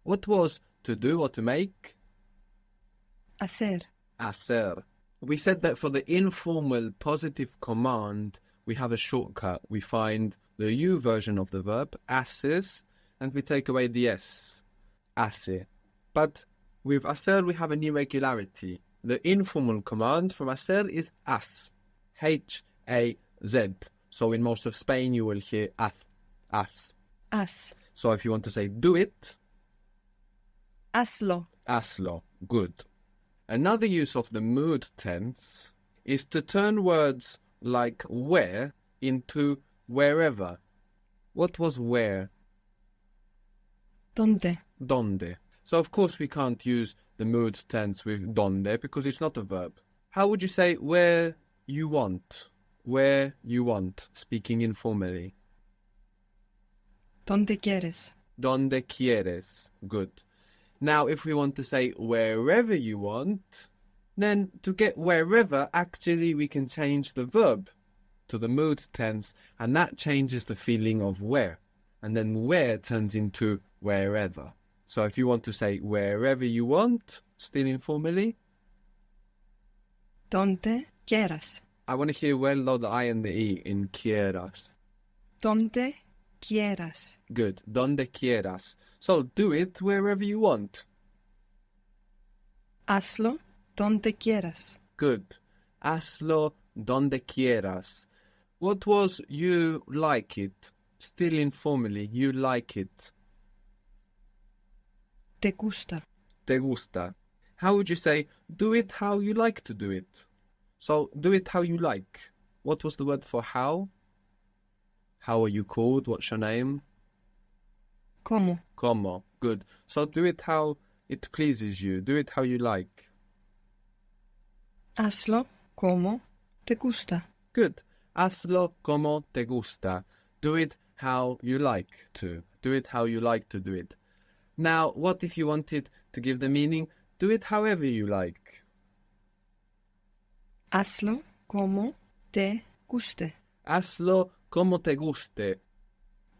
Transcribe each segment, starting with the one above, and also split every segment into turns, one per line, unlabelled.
What was to do or to make?
Hacer.
Hacer. We said that for the informal positive command, we have a shortcut. We find the U version of the verb, haces, and we take away the S, hace. But with hacer, we have an irregularity. The informal command from hacer is has, H-A-Z. So in most of Spain, you will hear as.
Haz.
So if you want to say do it,
Hazlo.
hazlo. Good. Another use of the mood tense is to turn words like where into wherever. What was where?
Donde.
Donde. So of course we can't use the mood tense with donde because it's not a verb. How would you say where you want? Where you want, speaking informally.
Donde quieres.
Donde quieres. Good. Now, if we want to say wherever you want, then to get wherever, actually we can change the verb to the mood tense, and that changes the feeling of where. And then where turns into wherever. So if you want to say wherever you want, still informally,
Donde quieras.
I want to hear well low the I and the E in quieras.
Donde quieras.
Good. Donde quieras. So do it wherever you want.
Hazlo donde quieras.
Good. Hazlo donde quieras. What was you like it? Still informally, you like it.
Te gusta.
Te gusta. How would you say, do it how you like to do it? So, do it how you like. What was the word for how? How are you called? What's your name?
Como.
Como. Good. So, do it how it pleases you. Do it how you like.
Hazlo como te gusta.
Good. Hazlo como te gusta. Do it how you like to. Do it how you like to do it. Now, what if you wanted to give the meaning? Do it however you like.
Hazlo como te guste.
Hazlo como te guste.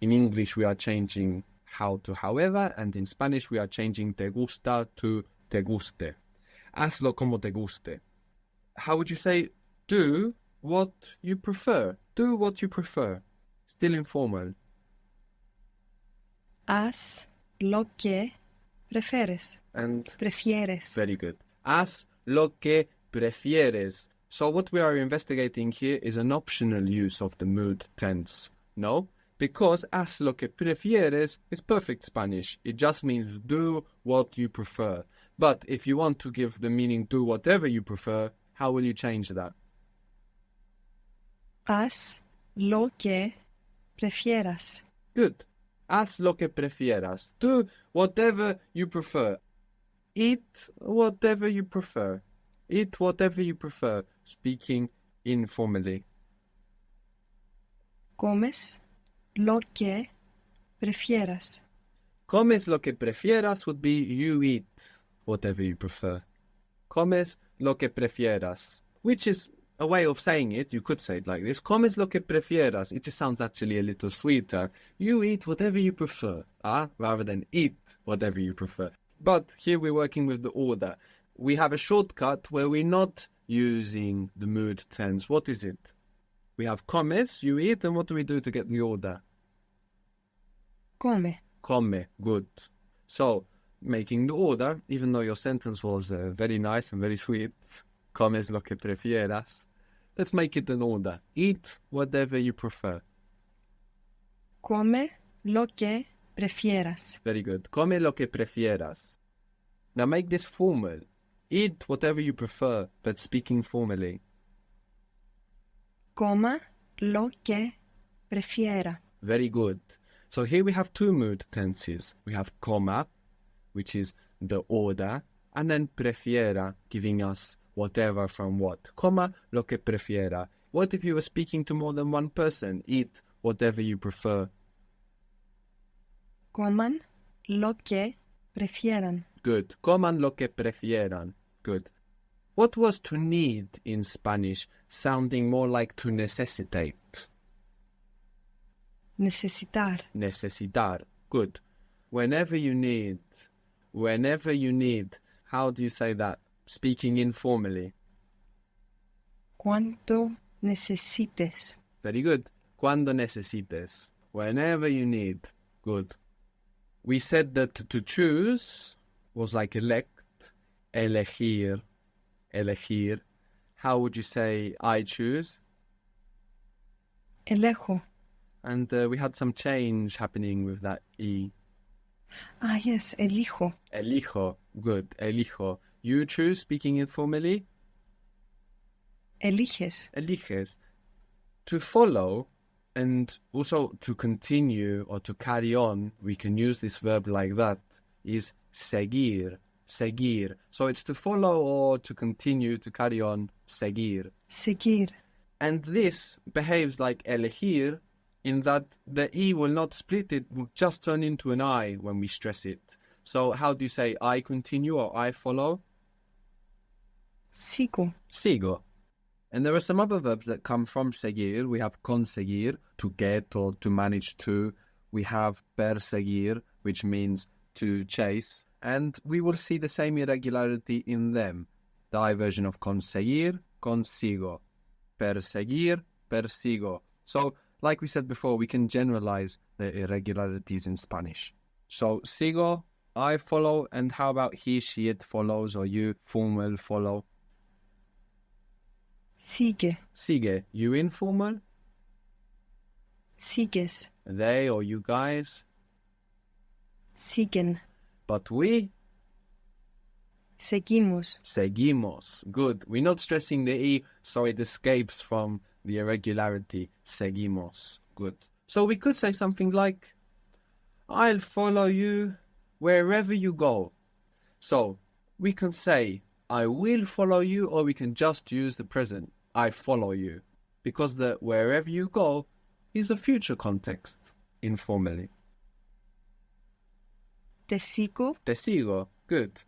In English, we are changing how to however, and in Spanish, we are changing te gusta to te guste. Hazlo como te guste. How would you say, do what you prefer? Do what you prefer. Still informal.
Haz lo que prefieres.
And
Prefieres.
very good. Haz lo que prefieres. So what we are investigating here is an optional use of the mood tense. No? Because haz lo que prefieres is perfect Spanish. It just means do what you prefer. But if you want to give the meaning do whatever you prefer, how will you change that?
Haz lo que prefieras.
Good. Haz lo que prefieras. Do whatever you prefer. Eat whatever you prefer. Eat whatever you prefer. Speaking informally.
Comes lo que prefieras.
Comes lo que prefieras would be you eat whatever you prefer. Comes lo que prefieras, which is a way of saying it. You could say it like this. Comes lo que prefieras. It just sounds actually a little sweeter. You eat whatever you prefer, rather than eat whatever you prefer. But here we're working with the order. We have a shortcut where we're not using the mood tense. What is it? We have comes, you eat, and what do we do to get the order?
Come.
Come, good. So, making the order, even though your sentence was very nice and very sweet, comes lo que prefieras, let's make it an order. Eat whatever you prefer.
Come lo que prefieras.
Very good. Come lo que prefieras. Now make this formal. Eat whatever you prefer, but speaking formally.
Coma lo que prefiera.
Very good. So here we have two mood tenses. We have coma, which is the order, and then prefiera, giving us whatever from what. Coma lo que prefiera. What if you were speaking to more than one person? Eat whatever you prefer.
Coman lo que prefieran.
Good. Coman lo que prefieran. Good. What was to need in Spanish, sounding more like to necessitate?
Necesitar.
Necesitar. Good. Whenever you need whenever you need. How do you say that? Speaking informally.
Cuando necesites.
Very good. Cuando necesites. Whenever you need. Good. We said that to choose was like elect, elegir, elegir. How would you say I choose?
Elejo.
And we had some change happening with that E.
Ah, yes, elijo.
Elijo. Good. Elijo. You choose, speaking informally?
Eliges.
Eliges. To follow and also to continue or to carry on, we can use this verb like that, is seguir. Seguir. So it's to follow or to continue, to carry on, seguir.
Seguir.
And this behaves like elegir in that the E will not split, it will just turn into an I when we stress it. So how do you say I continue or I follow?
Sigo.
Sigo. And there are some other verbs that come from seguir. We have conseguir, to get or to manage to. We have perseguir, which means to chase. And we will see the same irregularity in them. The I version of conseguir, consigo. Perseguir, persigo. So, like we said before, we can generalize the irregularities in Spanish. So, sigo, I follow, and how about he, she, it follows, or you, formal, follow?
Sigue.
Sigue, you informal?
Sigues.
They or you guys?
Siguen.
But we?
Seguimos.
Seguimos. Good. We're not stressing the E, so it escapes from the irregularity. Seguimos. Good. So we could say something like, I'll follow you wherever you go. So we can say, I will follow you, or we can just use the present. I follow you. Because the wherever you go is a future context, informally.
Te sigo.
Te sigo. Good.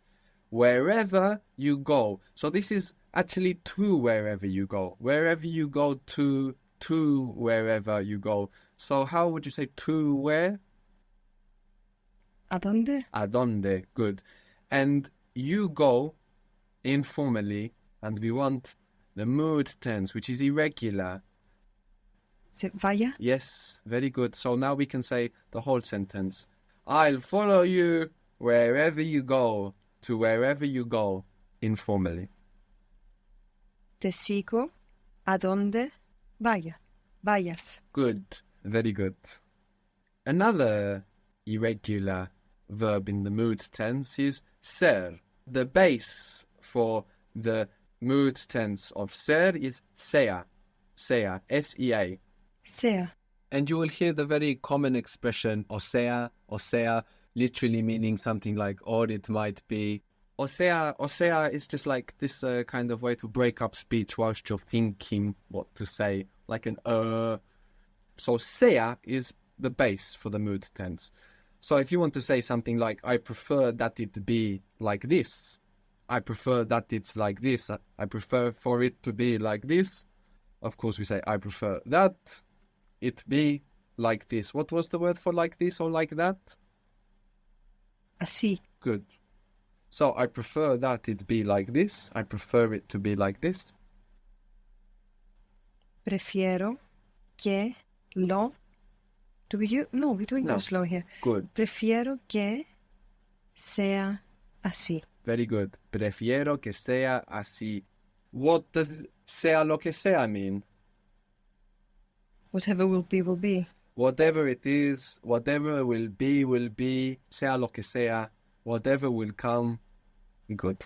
Wherever you go. So this is actually to wherever you go. Wherever you go to wherever you go. So how would you say to where?
¿A dónde?
A donde. Good. And you go informally, and we want the mood tense, which is irregular.
Se vaya.
Yes, very good. So now we can say the whole sentence. I'll follow you wherever you go, to wherever you go, informally.
Te sigo a donde vayas.
Good, very good. Another irregular verb in the mood tense is ser. The base for the mood tense of ser is sea, sea, S-E-A.
Sea.
And you will hear the very common expression osea, literally meaning something like or it might be. Osea is just like this kind of way to break up speech whilst you're thinking what to say, like an So sea is the base for the mood tense. So if you want to say something like, I prefer that it be like this, I prefer that it's like this, I prefer for it to be like this, of course we say, I prefer that it be like this. What was the word for like this or like that?
Así.
Good. So I prefer that it be like this. I prefer it to be like this.
Prefiero que lo. Do we use? No, we're doing
No.
slow here.
Good.
Prefiero que sea así.
Very good. Prefiero que sea así. What does sea lo que sea mean?
Whatever will be, will be.
Whatever it is, whatever will be, sea lo que sea, whatever will come. Good.